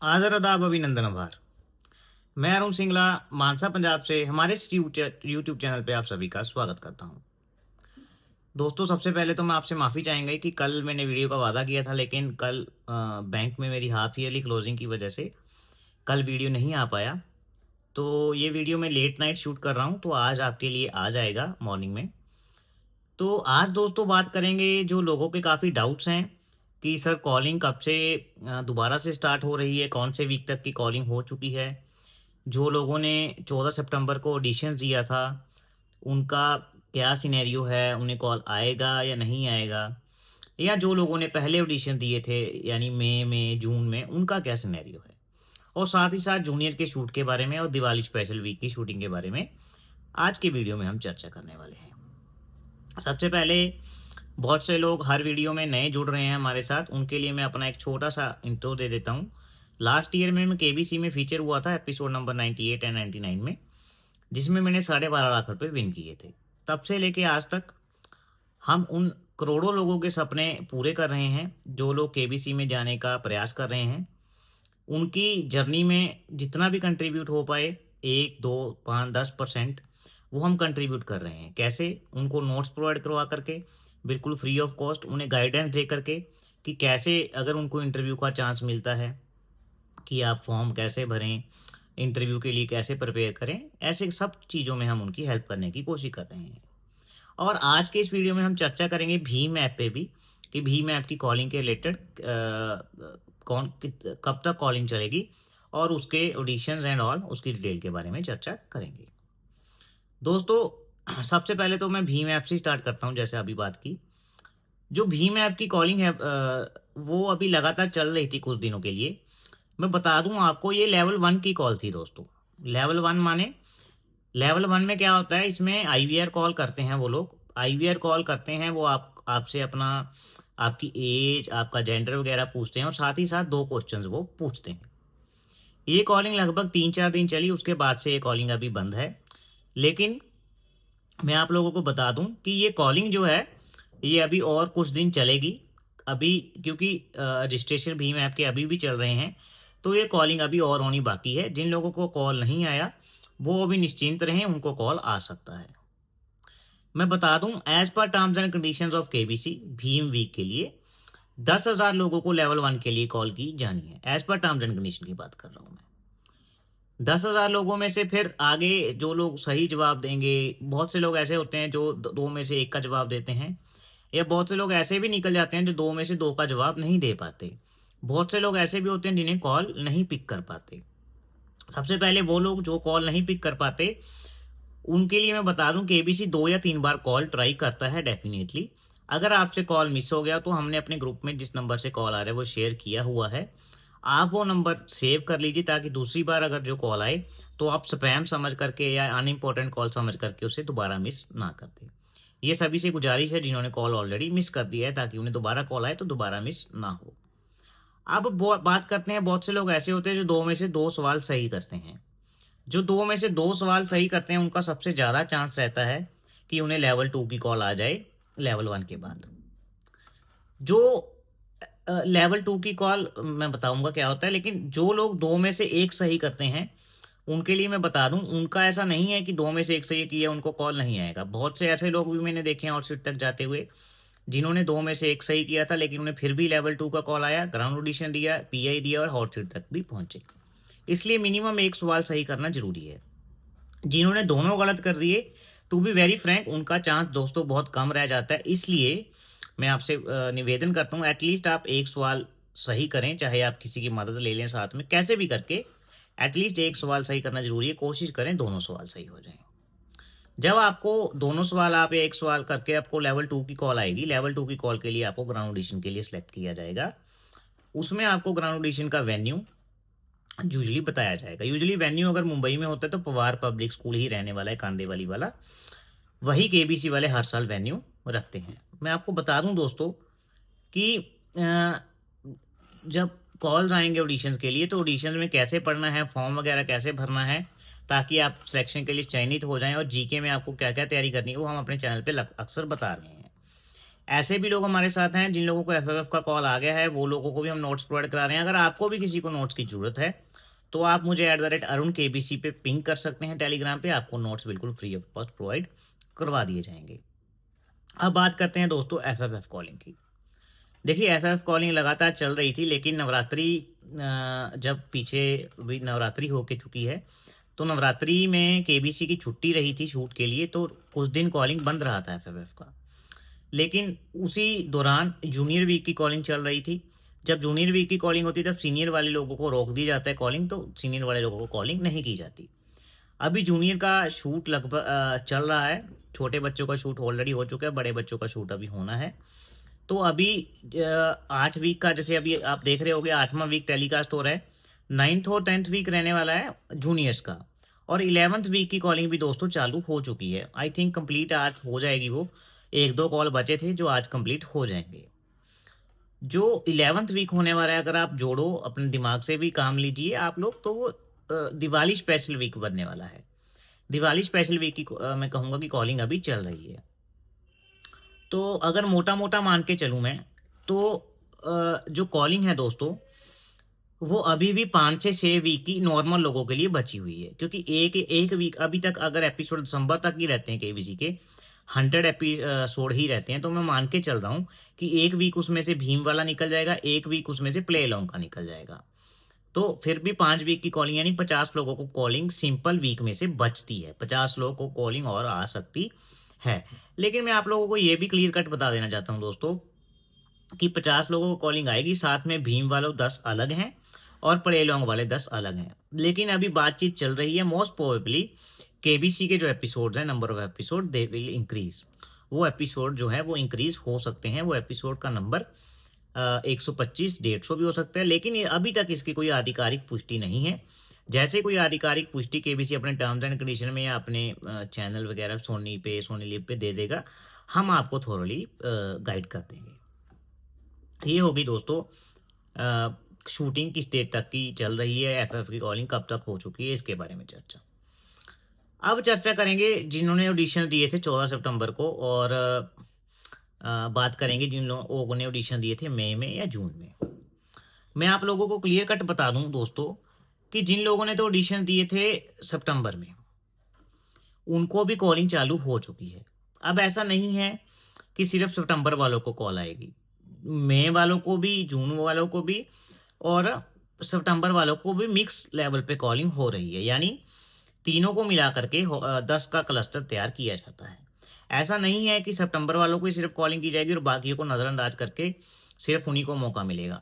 आदर आदाब अभिनंदन आभार। मैं अरुण सिंगला मानसा पंजाब से हमारे इस यूट्यूब चैनल पे आप सभी का स्वागत करता हूं। दोस्तों, सबसे पहले तो मैं आपसे माफ़ी चाहेंगे कि कल मैंने वीडियो का वादा किया था, लेकिन कल बैंक में मेरी हाफ ईयरली क्लोजिंग की वजह से कल वीडियो नहीं आ पाया। तो ये वीडियो मैं लेट नाइट शूट कर रहा हूँ, तो आज आपके लिए आ जाएगा मॉर्निंग में। तो आज दोस्तों बात करेंगे जो लोगों के काफ़ी डाउट्स हैं कि सर कॉलिंग कब से दोबारा से स्टार्ट हो रही है, कौन से वीक तक की कॉलिंग हो चुकी है। जो लोगों ने 14 सितंबर को ऑडिशन दिया था, उनका क्या सिनेरियो है, उन्हें कॉल आएगा या नहीं आएगा, या जो लोगों ने पहले ऑडिशन दिए थे यानी मई में जून में, उनका क्या सिनेरियो है। और साथ ही साथ जूनियर के शूट के बारे में और दिवाली स्पेशल वीक की शूटिंग के बारे में आज के वीडियो में हम चर्चा करने वाले हैं। सबसे पहले, बहुत से लोग हर वीडियो में नए जुड़ रहे हैं हमारे साथ, उनके लिए मैं अपना एक छोटा सा इंट्रो दे देता हूँ। लास्ट ईयर में मैं केबीसी में फीचर हुआ था एपिसोड नंबर 98 एंड 99 में, जिसमें मैंने 12.5 लाख रुपए विन किए थे। तब से लेके आज तक हम उन करोड़ों लोगों के सपने पूरे कर रहे हैं जो लोग केबीसी में जाने का प्रयास कर रहे हैं। उनकी जर्नी में जितना भी कंट्रीब्यूट हो पाए, 1, 2, 5, 10% वो हम कंट्रीब्यूट कर रहे हैं। कैसे? उनको नोट्स प्रोवाइड करवा करके, बिल्कुल फ्री ऑफ कॉस्ट, उन्हें गाइडेंस दे करके कि कैसे अगर उनको इंटरव्यू का चांस मिलता है कि आप फॉर्म कैसे भरें, इंटरव्यू के लिए कैसे प्रिपेयर करें, ऐसे सब चीज़ों में हम उनकी हेल्प करने की कोशिश कर रहे हैं। और आज के इस वीडियो में हम चर्चा करेंगे भीम ऐप पे भी, कि भीम ऐप की कॉलिंग के रिलेटेड कब तक कॉलिंग चलेगी, और उसके ऑडिशंस एंड ऑल उसकी डिटेल के बारे में चर्चा करेंगे। दोस्तों, सबसे पहले तो मैं भीम ऐप से स्टार्ट करता हूं। जैसे अभी बात की, जो भीम ऐप की कॉलिंग है वो अभी लगातार चल रही थी कुछ दिनों के लिए। मैं बता दूं आपको, ये लेवल 1 की कॉल थी दोस्तों। लेवल 1 माने, लेवल 1 में क्या होता है, इसमें आईवीआर कॉल करते हैं वो लोग। आईवीआर कॉल करते हैं वो आपसे अपना, आपकी एज, आपका जेंडर वगैरह पूछते हैं, और साथ ही साथ 2 क्वेश्चंस वो पूछते हैं। ये कॉलिंग लगभग 3-4 दिन चली, उसके बाद से ये कॉलिंग अभी बंद है। लेकिन मैं आप लोगों को बता दूं कि ये कॉलिंग जो है, ये अभी और कुछ दिन चलेगी। अभी क्योंकि रजिस्ट्रेशन भीम ऐप के अभी भी चल रहे हैं, तो ये कॉलिंग अभी और होनी बाकी है। जिन लोगों को कॉल नहीं आया वो अभी निश्चिंत रहें, उनको कॉल आ सकता है। मैं बता दूं, as per terms and conditions of KBC, theme week के लिए 10,000 लोगों को लेवल 1 के लिए कॉल की जानी है। As per terms and condition की बात कर रहा हूं मैं। 10,000 लोगों में से फिर आगे जो लोग सही जवाब देंगे, बहुत से लोग ऐसे होते हैं जो 2 में से 1 का जवाब देते हैं, या बहुत से लोग ऐसे भी निकल जाते हैं जो 2 में से 2 का जवाब नहीं दे पाते। बहुत से लोग ऐसे भी होते हैं जिन्हें कॉल नहीं पिक कर पाते। सबसे पहले वो लोग जो कॉल नहीं पिक कर पाते, उनके लिए मैं बता दूं कि एबीसी 2 या 3 बार कॉल ट्राई करता है डेफिनेटली। अगर आपसे कॉल मिस हो गया तो हमने अपने ग्रुप में जिस नंबर से कॉल आ रहा है वो शेयर किया हुआ है। आप वो नंबर सेव कर लीजिए, ताकि दूसरी बार अगर जो कॉल आए तो आप स्पैम समझ करके या अनइम्पोर्टेंट कॉल समझ करके उसे दोबारा मिस ना कर दें। ये सभी से गुजारिश है जिन्होंने कॉल ऑलरेडी मिस कर दिया है, ताकि उन्हें दोबारा कॉल आए तो दोबारा मिस ना हो। अब बात करते हैं, बहुत से लोग ऐसे होते हैं जो 2 में से 2 सवाल सही करते हैं। जो 2 में से 2 सवाल सही करते हैं, उनका सबसे ज़्यादा चांस रहता है कि उन्हें लेवल 2 की कॉल आ जाए लेवल 1 के बाद। जो लेवल 2 की कॉल मैं बताऊंगा क्या होता है, लेकिन जो लोग 2 में से 1 सही करते हैं, उनके लिए मैं बता दूं, उनका ऐसा नहीं है कि 2 में से 1 सही किया उनको कॉल नहीं आएगा। बहुत से ऐसे लोग भी मैंने देखे हैं आउटसीट तक जाते हुए, जिन्होंने 2 में से 1 सही किया था, लेकिन उन्हें फिर भी लेवल 2 का कॉल आया, ग्राउंड ऑडिशन दिया, पीआई दिया और हॉट सीट तक भी पहुंचे। इसलिए मिनिमम 1 सवाल सही करना जरूरी है। जिन्होंने दोनों गलत कर दिए, टू बी वेरी फ्रैंक, उनका चांस दोस्तों बहुत कम रह जाता है। इसलिए मैं आपसे निवेदन करता हूँ, एटलीस्ट आप 1 सवाल सही करें, चाहे आप किसी की मदद ले लें साथ में, कैसे भी करके एटलीस्ट 1 सवाल सही करना जरूरी है। कोशिश करें दोनों सवाल सही हो जाएं। जब आपको दोनों सवाल, आप 1 सवाल करके आपको लेवल 2 की कॉल आएगी, लेवल 2 की कॉल के लिए आपको ग्राउंड ऑडिशन के लिए सिलेक्ट किया जाएगा। उसमें आपको ग्राउंड ऑडिशन का वेन्यू यूजली बताया जाएगा। यूजली वेन्यू अगर मुंबई में होता है तो पवार पब्लिक स्कूल ही रहने वाला है, कांदेवाली वाला। वही केबीसी वाले हर साल वेन्यू रखते हैं। मैं आपको बता दूं दोस्तों कि जब कॉल्स आएंगे ऑडिशंस के लिए, तो ऑडिशन में कैसे पढ़ना है, फॉर्म वगैरह कैसे भरना है, ताकि आप सिलेक्शन के लिए चयनित हो जाएं, और जीके में आपको क्या क्या तैयारी करनी है, वो हम अपने चैनल पे अक्सर बता रहे हैं। ऐसे भी लोग हमारे साथ हैं जिन लोगों को एफएफएफ का कॉल आ गया है, वो लोगों को भी हम नोट्स प्रोवाइड करा रहे हैं। अगर आपको भी किसी को नोट्स की ज़रूरत है तो आप मुझे @arun_kbc पे पिंग कर सकते हैं टेलीग्राम पे, आपको नोट्स बिल्कुल फ्री ऑफ कॉस्ट प्रोवाइड करवा दिए जाएंगे। अब बात करते हैं दोस्तों एफएफएफ कॉलिंग की। देखिए एफएफएफ कॉलिंग लगातार चल रही थी, लेकिन नवरात्रि जब पीछे भी नवरात्रि हो के चुकी है, तो नवरात्रि में केबीसी की छुट्टी रही थी शूट के लिए, तो कुछ दिन कॉलिंग बंद रहा था एफएफएफ का। लेकिन उसी दौरान जूनियर वीक की कॉलिंग चल रही थी। जब जूनियर वीक की कॉलिंग होती है तब सीनियर वाले लोगों को रोक दी जाता है कॉलिंग, तो सीनियर वाले लोगों को कॉलिंग नहीं की जाती। अभी जूनियर का शूट लगभग चल रहा है। छोटे बच्चों का शूट ऑलरेडी हो चुका है, बड़े बच्चों का शूट अभी होना है। तो अभी 8 वीक का, जैसे अभी आप देख रहे होगे 8वां वीक टेलीकास्ट हो रहा है, 9th और 10th वीक रहने वाला है जूनियर्स का, और 11th वीक की कॉलिंग भी दोस्तों चालू हो चुकी है। आई थिंक कंप्लीट आज हो जाएगी वो, 1-2 कॉल बचे थे जो आज कंप्लीट हो जाएंगे। जो 11th वीक होने वाला है, अगर आप जोड़ो अपने दिमाग से भी काम लीजिए आप लोग, तो वो दिवाली स्पेशल वीक बनने वाला है। दिवाली स्पेशल वीक की मैं कहूँगा कि कॉलिंग अभी चल रही है। तो अगर मोटा मोटा मान के चलूँ मैं, तो जो कॉलिंग है दोस्तों, वो अभी भी 5 से 6 वीक की नॉर्मल लोगों के लिए बची हुई है, क्योंकि एक एक वीक अभी तक, अगर एपिसोड दिसंबर तक ही रहते हैं केबीसी के 100 एपिसोड ही रहते हैं, तो मैं मान के चल रहा हूँ कि एक वीक उसमें से भीम वाला निकल जाएगा, एक वीक उसमें से प्ले अलोंग का निकल जाएगा। तो फिर भी 5 वीक की कॉलिंग, यानी 50 लोगों को कॉलिंग सिंपल वीक में से बचती है। 50 लोगों को कॉलिंग और आ सकती है। लेकिन मैं आप लोगों को ये भी क्लियर कट बता देना चाहता हूँ दोस्तों कि 50 लोगों को कॉलिंग आएगी, साथ में भीम वालों 10 अलग हैं और प्ले लॉन्ग वाले 10 अलग हैं। लेकिन अभी बातचीत चल रही है, मोस्ट प्रोबेबली केबीसी के जो एपिसोड्स हैं, number of episode they will increase. वो एपिसोड जो है वो इंक्रीज हो सकते हैं। वो एपिसोड का नंबर 125, 150 भी हो सकता है, लेकिन अभी तक इसकी कोई आधिकारिक पुष्टि नहीं है। जैसे कोई आधिकारिक पुष्टि केबीसी अपने टर्म्स एंड कंडीशन में या अपने चैनल वगैरह सोनी पे, सोनी लिव पे दे देगा, हम आपको थोरली गाइड कर देंगे। ये होगी दोस्तों शूटिंग किस डेट तक की चल रही है, एफएफ की कॉलिंग कब तक हो चुकी है, इसके बारे में चर्चा। अब चर्चा करेंगे जिन्होंने ऑडिशन दिए थे 14 सितंबर को, और बात करेंगे जिन लोगों ने ऑडिशन दिए थे मई में या जून में। मैं आप लोगों को क्लियर कट बता दूं दोस्तों कि जिन लोगों ने तो ऑडिशन दिए थे सितंबर में, उनको भी कॉलिंग चालू हो चुकी है। अब ऐसा नहीं है कि सिर्फ सितंबर वालों को कॉल आएगी, मई वालों को भी, जून वालों को भी और सितंबर वालों को भी मिक्स लेवल पे कॉलिंग हो रही है। यानी तीनों को मिला करके 10 का क्लस्टर तैयार किया जाता है। ऐसा नहीं है कि सितंबर वालों को ही सिर्फ कॉलिंग की जाएगी और बाकियों को नज़रअंदाज करके सिर्फ उन्हीं को मौका मिलेगा।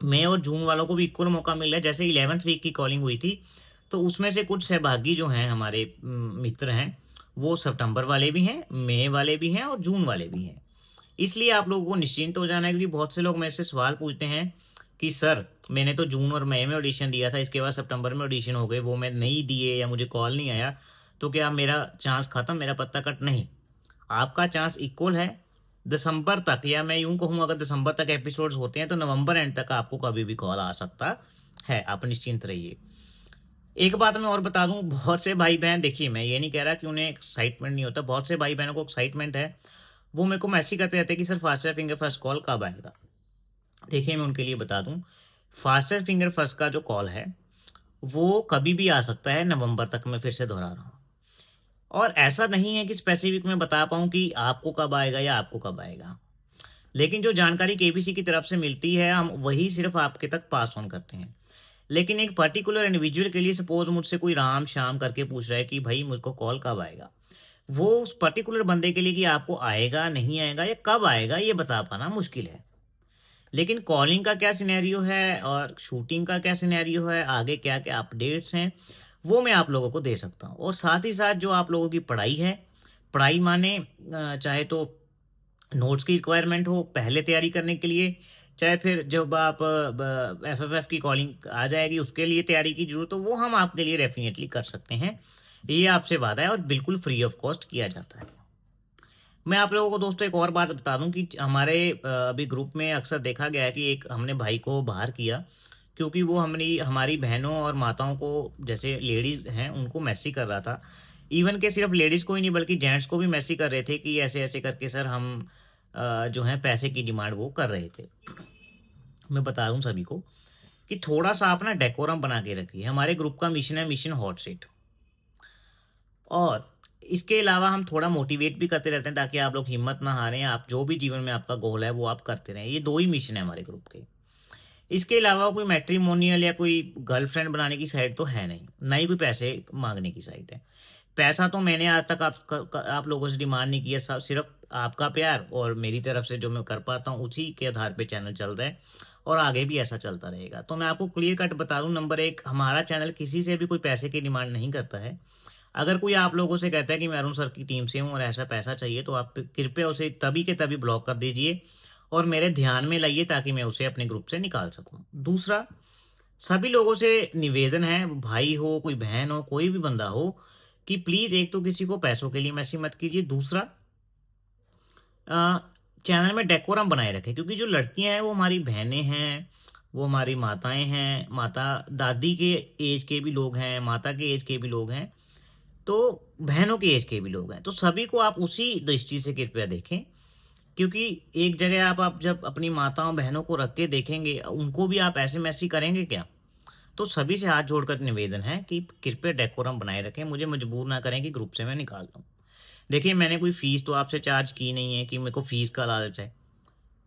मई और जून वालों को भी इक्वल मौका मिल रहा है। जैसे 11th वीक की कॉलिंग हुई थी, तो उसमें से कुछ सहभागी जो हैं हमारे मित्र हैं, वो सितंबर वाले भी हैं, मई वाले भी हैं और जून वाले भी हैं। इसलिए आप लोगों को निश्चिंत हो जाना है, क्योंकि बहुत से लोग मेरे से सवाल पूछते हैं कि सर मैंने तो जून और मई में ऑडिशन दिया था, इसके बाद सितंबर में ऑडिशन हो गए, वो मैं नहीं दिए या मुझे कॉल नहीं आया, तो क्या मेरा चांस खत्म, मेरा पत्ता कट? नहीं, आपका चांस इक्वल है दिसंबर तक, या मैं यूं कहूँ अगर दिसंबर तक एपिसोड्स होते हैं तो नवंबर एंड तक आपको कभी भी कॉल आ सकता है। आप निश्चिंत रहिए। एक बात मैं और बता दूं, बहुत से भाई बहन, देखिए मैं ये नहीं कह रहा कि उन्हें एक्साइटमेंट नहीं होता, बहुत से भाई बहनों को एक्साइटमेंट है। वो मेरे को मैसेज करते रहते हैं कि sir faster finger first call कब आएगा। देखिए मैं उनके लिए बता दूं, फास्टर फिंगर फर्स्ट का जो कॉल है वो कभी भी आ सकता है नवंबर तक। मैं फिर से दोहरा रहा हूँ, और ऐसा नहीं है कि स्पेसिफिक मैं बता पाऊँ कि आपको कब आएगा या आपको कब आएगा। लेकिन जो जानकारी केबीसी की तरफ से मिलती है, हम वही सिर्फ आपके तक पास ऑन करते हैं। लेकिन एक पर्टिकुलर इंडिविजुअल के लिए, सपोज मुझसे कोई राम शाम करके पूछ रहा है कि भाई मुझको कॉल कब आएगा, वो उस पर्टिकुलर बंदे के लिए कि आपको आएगा नहीं आएगा या कब आएगा ये बता पाना मुश्किल है। लेकिन कॉलिंग का क्या सिनेरियो है और शूटिंग का क्या सिनेरियो है, आगे क्या क्या अपडेट्स हैं, वो मैं आप लोगों को दे सकता हूँ। और साथ ही साथ जो आप लोगों की पढ़ाई है, पढ़ाई माने चाहे तो नोट्स की रिक्वायरमेंट हो पहले तैयारी करने के लिए, चाहे फिर जब आप एफएफएफ की कॉलिंग आ जाएगी उसके लिए तैयारी की जरूरत हो, वो हम आपके लिए डेफिनेटली कर सकते हैं। ये आपसे वादा है और बिल्कुल फ्री ऑफ कॉस्ट किया जाता है। मैं आप लोगों को दोस्तों एक और बात बता दूं कि हमारे अभी ग्रुप में अक्सर देखा गया है कि एक हमने भाई को बाहर किया, क्योंकि वो हमारी बहनों और माताओं को, जैसे लेडीज़ हैं, उनको मैसेज कर रहा था। इवन के सिर्फ लेडीज़ को ही नहीं बल्कि जेंट्स को भी मैसेज कर रहे थे कि ऐसे ऐसे करके सर हम जो है पैसे की डिमांड वो कर रहे थे। मैं बता दूं सभी को कि थोड़ा सा आप ना डेकोरम बना के रखिए। हमारे ग्रुप का मिशन है मिशन हॉट सीट, और इसके अलावा हम थोड़ा मोटिवेट भी करते रहते हैं ताकि आप लोग हिम्मत ना हारें। आप जो भी जीवन में आपका गोल है वो आप करते रहें। ये 2 ही मिशन है हमारे ग्रुप के। इसके अलावा कोई मैट्रिमोनियल या कोई गर्लफ्रेंड बनाने की साइड तो है नहीं, ना ही कोई पैसे मांगने की साइड है। पैसा तो मैंने आज तक आप लोगों से डिमांड नहीं किया। सिर्फ आपका प्यार और मेरी तरफ से जो मैं कर पाता हूँ उसी के आधार पे चैनल चल रहा है, और आगे भी ऐसा चलता रहेगा। तो मैं आपको क्लियर कट बता दूं, नंबर 1, हमारा चैनल किसी से भी कोई पैसे की डिमांड नहीं करता है। अगर कोई आप लोगों से कहता है कि मैं अरुण सर की टीम से हूँ और ऐसा पैसा चाहिए, तो आप कृपया उसे तभी के तभी ब्लॉक कर दीजिए और मेरे ध्यान में लाइए ताकि मैं उसे अपने ग्रुप से निकाल सकूं। दूसरा, सभी लोगों से निवेदन है, भाई हो, कोई बहन हो, कोई भी बंदा हो, कि प्लीज एक तो किसी को पैसों के लिए मैसेज मत कीजिए। दूसरा, चैनल में डेकोरम बनाए रखें, क्योंकि जो लड़कियां हैं वो हमारी बहनें हैं, वो हमारी माताएं हैं, माता दादी के एज के भी लोग हैं, माता के एज के भी लोग हैं, तो बहनों के एज के भी लोग हैं। तो सभी को आप उसी दृष्टि से कृपया देखें, क्योंकि एक जगह आप जब अपनी माताओं बहनों को रख के देखेंगे, उनको भी आप ऐसे मैसी करेंगे क्या? तो सभी से हाथ जोड़कर निवेदन है कि कृपया डेकोरम बनाए रखें, मुझे मजबूर ना करें कि ग्रुप से मैं निकाल दूं। देखिए, मैंने कोई फीस तो आपसे चार्ज की नहीं है कि मेरे को फीस का लालच है।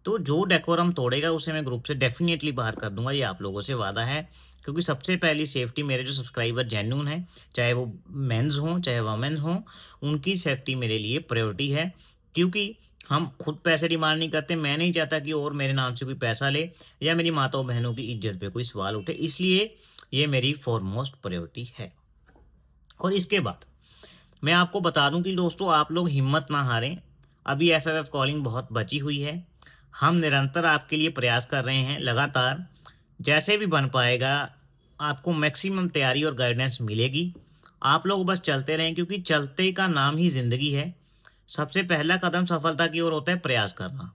तो जो डेकोरम तोड़ेगा उसे मैं ग्रुप से डेफिनेटली बाहर कर दूंगा, ये आप लोगों से वादा है। क्योंकि सबसे पहली सेफ्टी मेरे जो सब्सक्राइबर जेन्युइन है, चाहे वो मेंस हों चाहे वमेन हों, उनकी सेफ्टी मेरे लिए प्रायोरिटी है। क्योंकि हम खुद पैसे डिमांड नहीं करते, मैं नहीं चाहता कि और मेरे नाम से कोई पैसा ले या मेरी माताओं बहनों की इज्जत पे कोई सवाल उठे, इसलिए ये मेरी फॉरमोस्ट प्रायोरिटी है। और इसके बाद मैं आपको बता दूं कि दोस्तों, आप लोग हिम्मत ना हारें। अभी एफएफएफ कॉलिंग बहुत बची हुई है। हम निरंतर आपके लिए प्रयास कर रहे हैं, लगातार जैसे भी बन पाएगा आपको मैक्सिमम तैयारी और गाइडेंस मिलेगी। आप लोग बस चलते रहें, क्योंकि चलते का नाम ही जिंदगी है। सबसे पहला कदम सफलता की ओर होता है प्रयास करना।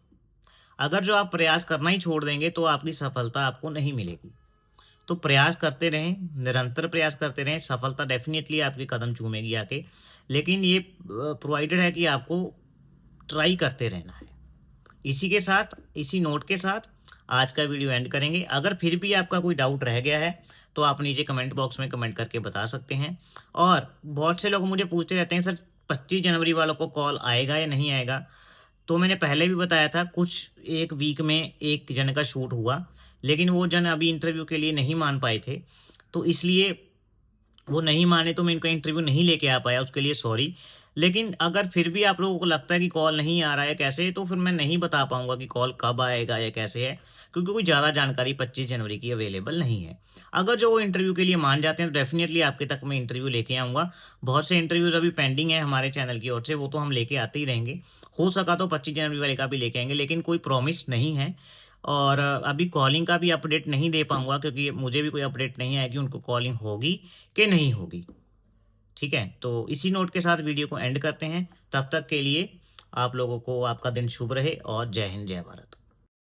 अगर जो आप प्रयास करना ही छोड़ देंगे तो आपकी सफलता आपको नहीं मिलेगी। तो प्रयास करते रहें, निरंतर प्रयास करते रहें, सफलता डेफिनेटली आपके कदम चूमेगी आके। लेकिन ये प्रोवाइडेड है कि आपको ट्राई करते रहना है। इसी के साथ, इसी नोट के साथ आज का वीडियो एंड करेंगे। अगर फिर भी आपका कोई डाउट रह गया है तो आप नीचे कमेंट बॉक्स में कमेंट करके बता सकते हैं। और बहुत से लोग मुझे पूछते रहते हैं, सर 25 जनवरी वालों को कॉल आएगा या नहीं आएगा? तो मैंने पहले भी बताया था, कुछ एक वीक में एक जन का शूट हुआ, लेकिन वो जन अभी इंटरव्यू के लिए नहीं मान पाए थे, तो इसलिए वो नहीं माने तो मैं इनका इंटरव्यू नहीं लेके आ पाया, उसके लिए सॉरी। लेकिन अगर फिर भी आप लोगों को लगता है कि कॉल नहीं आ रहा है कैसे, तो फिर मैं नहीं बता पाऊंगा कि कॉल कब आएगा या कैसे है, क्योंकि कोई ज़्यादा जानकारी 25 जनवरी की अवेलेबल नहीं है। अगर जो वो इंटरव्यू के लिए मान जाते हैं तो डेफिनेटली आपके तक मैं इंटरव्यू लेके आऊँगा। बहुत से इंटरव्यूज अभी पेंडिंग है हमारे चैनल की ओर से, वो तो हम लेके आते ही रहेंगे। हो सका तो 25 जनवरी वाले का भी लेके आएंगे, लेकिन कोई प्रॉमिस नहीं है। और अभी कॉलिंग का भी अपडेट नहीं दे पाऊंगा, क्योंकि मुझे भी कोई अपडेट नहीं आया कि उनको कॉलिंग होगी कि नहीं होगी। ठीक है, तो इसी नोट के साथ वीडियो को एंड करते हैं। तब तक के लिए आप लोगों को आपका दिन शुभ रहे, और जय हिंद जय भारत।